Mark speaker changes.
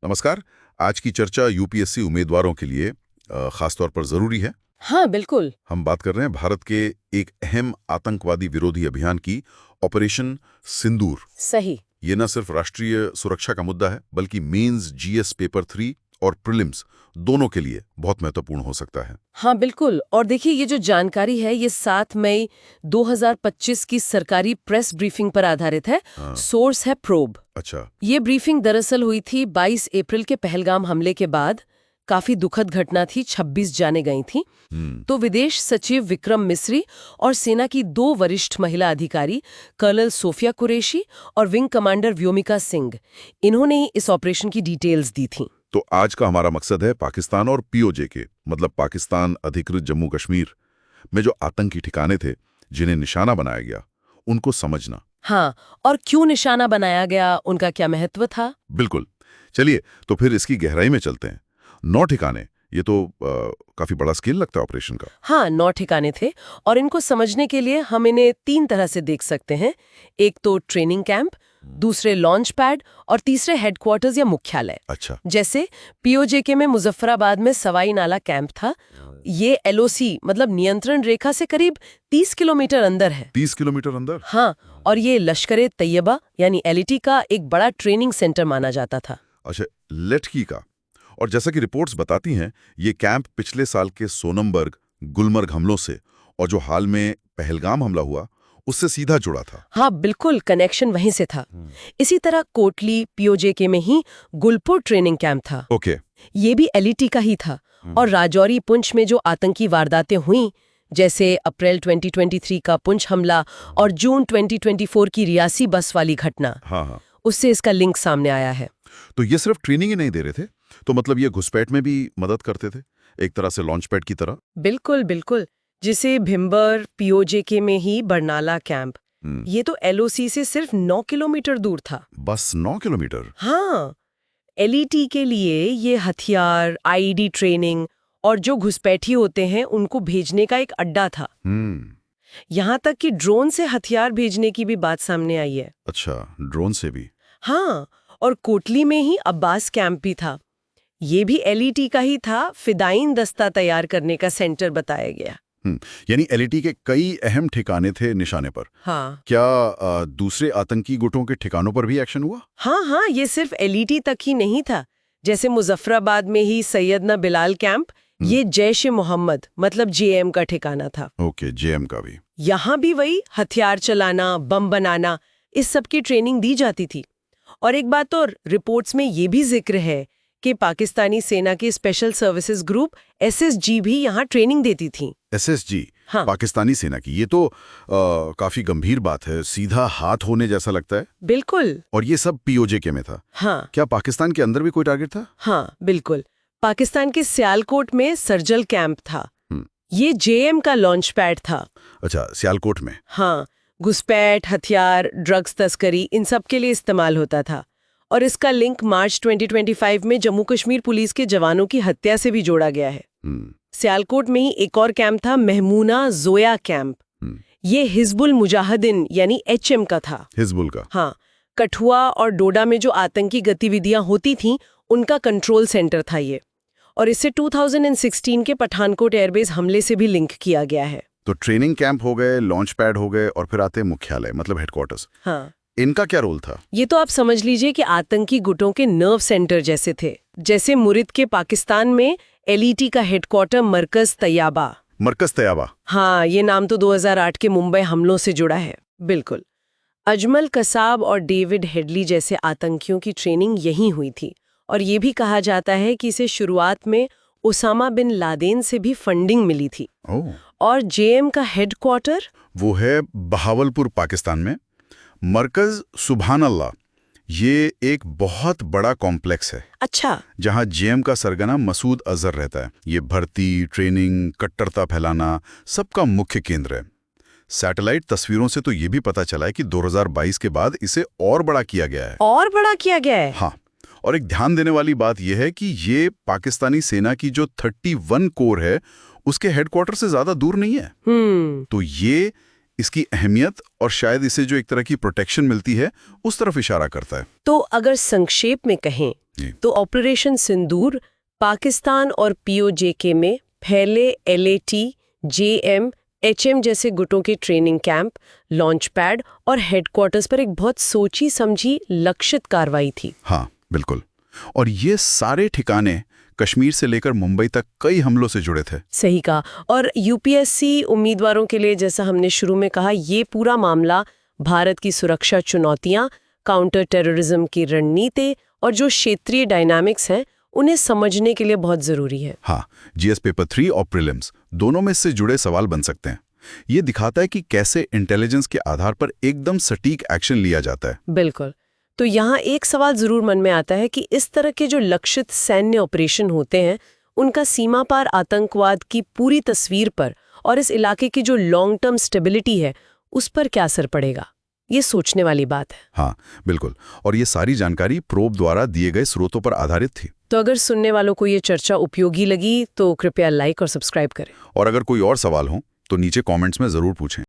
Speaker 1: नमस्कार। आज की चर्चा यूपीएससी उम्मीदवारों के लिए खासतौर पर जरूरी है।
Speaker 2: हाँ बिल्कुल।
Speaker 1: हम बात कर रहे हैं भारत के एक अहम आतंकवादी विरोधी अभियान की, ऑपरेशन सिंदूर।
Speaker 2: सही।
Speaker 1: ये न सिर्फ राष्ट्रीय सुरक्षा का मुद्दा है, बल्कि मेंस जीएस पेपर 3 और प्रीलिम्स दोनों के लिए बहुत महत्वपूर्ण हो सकता है।
Speaker 2: हाँ बिल्कुल। और देखिए, ये जो जानकारी है ये 7 मई 2025 की सरकारी प्रेस ब्रीफिंग पर आधारित है।
Speaker 1: हाँ।
Speaker 2: सोर्स है प्रोब।
Speaker 1: अच्छा।
Speaker 2: ये ब्रीफिंग दरअसल हुई थी 22 अप्रैल के पहलगाम हमले के बाद। काफी दुखद घटना थी, 26 जाने गई थी। तो विदेश सचिव विक्रम मिस्री और सेना की 2 वरिष्ठ महिला अधिकारी, कर्नल सोफिया कुरैशी और विंग कमांडर व्योमिका सिंह, इन्होंने इस ऑपरेशन की डिटेल्स दी थी।
Speaker 1: तो आज का हमारा मकसद है पाकिस्तान और पीओजे के, मतलब पाकिस्तान अधिकृत जम्मू कश्मीर में जो आतंकी ठिकाने थे जिन्हें निशाना बनाया गया, उनको समझना।
Speaker 2: हाँ, और क्यों निशाना बनाया गया, उनका क्या महत्व था।
Speaker 1: बिल्कुल। चलिए, तो फिर इसकी गहराई में चलते हैं। 9 ठिकाने, ये तो काफी बड़ा स्केल लगता है ऑपरेशन का।
Speaker 2: हाँ, 9 ठिकाने थे और इनको समझने के लिए हम इन्हें 3 तरह से देख सकते हैं। एक तो ट्रेनिंग कैंप, दूसरे लॉन्च पैड और तीसरे हेडक्वार्टर्स या मुख्यालय।
Speaker 1: अच्छा।
Speaker 2: जैसे पीओजेके में मुजफ्फराबाद में सवाई नाला कैंप था। ये एलओसी मतलब नियंत्रण रेखा से करीब 30 किलोमीटर अंदर है।
Speaker 1: 30 किलोमीटर अंदर?
Speaker 2: हाँ, और ये लश्कर-ए तैयबा यानी एलईटी का एक बड़ा ट्रेनिंग सेंटर माना जाता था।
Speaker 1: अच्छा, लेठकी का। और जैसा कि रिपोर्ट्स बताती हैं, ये कैंप पिछले साल के सोनमबर्ग, गुलमर्ग हमलों से और जो हाल में पहलगाम हमला हुआ, उससे सीधा जुड़ा था।
Speaker 2: हाँ बिल्कुल, कनेक्शन वहीं से था। इसी तरह कोटली पीओजेके में ही गुलपुर ट्रेनिंग कैंप था।
Speaker 1: ओके।
Speaker 2: ये भी एलईटी का ही था। और राजौरी पुंछ में जो आतंकी वारदातें हुईं, जैसे अप्रैल 2023 का पुंछ हमला और जून 2024 की रियासी बस वाली घटना,
Speaker 1: हाँ हाँ।
Speaker 2: उससे इसका लिंक सामने आया है।
Speaker 1: तो ये सिर्फ ट्रेनिंग ही नहीं दे रहे थे, तो मतलब ये घुसपैठ में भी मदद करते थे, एक तरह से लॉन्च पैड की तरह।
Speaker 2: बिल्कुल बिल्कुल। जिसे भिम्बर पीओजेके में ही बरनाला कैंप, ये तो एलओसी से सिर्फ 9 किलोमीटर दूर था।
Speaker 1: बस 9 किलोमीटर?
Speaker 2: हाँ, एलईटी के लिए ये हथियार, आईईडी ट्रेनिंग और जो घुसपैठी होते हैं उनको भेजने का एक अड्डा था। यहाँ तक कि ड्रोन से हथियार भेजने की भी बात सामने आई है।
Speaker 1: अच्छा, ड्रोन से भी?
Speaker 2: हाँ, और कोटली में ही अब्बास कैंप भी था। ये भी एलईटी का ही था, फिदाइन दस्ता तैयार करने का सेंटर बताया गया।
Speaker 1: यानी एलईटी के कई अहम ठिकाने थे निशाने पर।
Speaker 2: हाँ।
Speaker 1: क्या दूसरे आतंकी गुटों के ठिकानों पर भी एक्शन हुआ?
Speaker 2: हाँ हाँ, ये सिर्फ एलईटी तक ही नहीं था। जैसे मुजफ्फराबाद में ही सैयदना बिलाल कैंप, ये जैश-ए-मोहम्मद मतलब जेएम का ठिकाना था।
Speaker 1: ओके, जेएम का भी।
Speaker 2: यहाँ भी वही हथियार चलाना, बम बनाना, इस सब की ट्रेनिंग दी जाती थी। और एक बात और, रिपोर्ट्स में ये भी जिक्र है कि पाकिस्तानी सेना के स्पेशल सर्विसेज ग्रुप एसएसजी भी यहाँ ट्रेनिंग देती थी।
Speaker 1: एसएसजी?
Speaker 2: हाँ।
Speaker 1: पाकिस्तानी सेना की? ये तो काफी गंभीर बात है, सीधा हाथ होने जैसा लगता है।
Speaker 2: बिल्कुल।
Speaker 1: और ये सब पीओजे में था?
Speaker 2: हाँ।
Speaker 1: क्या पाकिस्तान के अंदर भी कोई टारगेट था?
Speaker 2: हाँ बिल्कुल। पाकिस्तान के सियालकोट में सर्जल कैंप था। ये जेएम का लॉन्च पैड था।
Speaker 1: अच्छा, सियालकोट में?
Speaker 2: हाँ, घुसपैठ, हथियार, ड्रग्स तस्करी, इन सब के लिए इस्तेमाल होता था। और इसका लिंक मार्च 2025 में जम्मू कश्मीर पुलिस के जवानों की हत्या से भी जोड़ा गया है। सियालकोट में ही एक और कैंप था, महमूना जोया कैंप। ये हिजबुल मुजाहिदीन यानी एचएम का था।
Speaker 1: हिजबुल का?
Speaker 2: हाँ, कठुआ और डोडा में जो आतंकी गतिविधियां होती थीं, उनका कंट्रोल सेंटर था ये। और इसे 2016 के पठानकोट एयरबेस हमले से भी लिंक किया गया है।
Speaker 1: तो ट्रेनिंग कैंप हो गए, लॉन्च पैड हो गए, और फिर आते मुख्यालय मतलब हेडक्वार्टर्स।
Speaker 2: हाँ,
Speaker 1: इनका क्या रोल था?
Speaker 2: ये तो आप समझ लीजिए कि आतंकी गुटों के नर्व सेंटर जैसे थे। जैसे मुरिद के पाकिस्तान में एलईटी का हेडक्वार्टर मरकज तैयबा।
Speaker 1: मरकज तैयबा?
Speaker 2: हाँ, ये नाम तो 2008 के मुंबई हमलों से जुड़ा है। बिल्कुल। अजमल कसाब और डेविड हेडली जैसे आतंकियों की ट्रेनिंग यहीं हुई थी। और ये भी कहा जाता है कि इसे शुरुआत में उसामा बिन लादेन से भी फंडिंग मिली थी। और जेएम का हेडक्वार्टर?
Speaker 1: वो है बहावलपुर, पाकिस्तान में। मरकज सुभान अल्लाह, ये एक बहुत बड़ा कॉम्प्लेक्स है।
Speaker 2: अच्छा।
Speaker 1: जहां जेएम का सरगना मसूद अजहर रहता है। ये भर्ती, ट्रेनिंग, कट्टरता फैलाना, सबका मुख्य केंद्र है। सैटेलाइट तस्वीरों से तो ये भी पता चला है कि 2022 के बाद इसे और बड़ा किया गया है।
Speaker 2: और बड़ा किया गया है?
Speaker 1: हाँ। और एक ध्यान देने वाली बात यह है कि ये पाकिस्तानी सेना की जो 31 कोर है, उसके हेडक्वार्टर से ज्यादा दूर नहीं है। तो ये इसकी अहमियत और शायद इसे जो एक तरह की प्रोटेक्शन मिलती है उस तरफ इशारा करता है।
Speaker 2: तो अगर संक्षेप में कहें
Speaker 1: जी।
Speaker 2: तो ऑपरेशन सिंदूर पाकिस्तान और पीओजेके में फैले LAT, JM, HM जैसे गुटों के ट्रेनिंग कैंप, लॉन्च पैड और हेडक्वार्टर्स पर एक बहुत सोची समझी लक्षित कार्रवाई थी।
Speaker 1: हाँ, बिल्कुल। और ये सारे ठिकाने कश्मीर से लेकर मुंबई तक कई हमलों से जुड़े थे।
Speaker 2: सही कहा। और UPSC उम्मीदवारों के लिए, जैसा हमने शुरू में कहा, ये पूरा मामला भारत की सुरक्षा चुनौतियां, काउंटर टेररिज्म की रणनीति और जो क्षेत्रीय डायनामिक्स हैं उन्हें समझने के लिए बहुत जरूरी है।
Speaker 1: हाँ, GS पेपर 3 और प्रीलिम्स दोनों में इससे जुड़े सवाल बन सकते हैं। ये दिखाता है कि कैसे इंटेलिजेंस के आधार पर एकदम सटीक एक्शन लिया जाता है।
Speaker 2: बिल्कुल। तो यहाँ एक सवाल जरूर मन में आता है कि इस तरह के जो लक्षित सैन्य ऑपरेशन होते हैं उनका सीमा पार आतंकवाद की पूरी तस्वीर पर और इस इलाके की जो लॉन्ग टर्म स्टेबिलिटी है उस पर क्या असर पड़ेगा। ये सोचने वाली बात है।
Speaker 1: हाँ, बिल्कुल। और ये सारी जानकारी प्रोब द्वारा दिए गए स्रोतों पर आधारित थी।
Speaker 2: तो अगर सुनने वालों को ये चर्चा उपयोगी लगी तो कृपया लाइक और सब्सक्राइब करें।
Speaker 1: और अगर कोई और सवाल हो तो नीचे कमेंट्स में जरूर पूछें।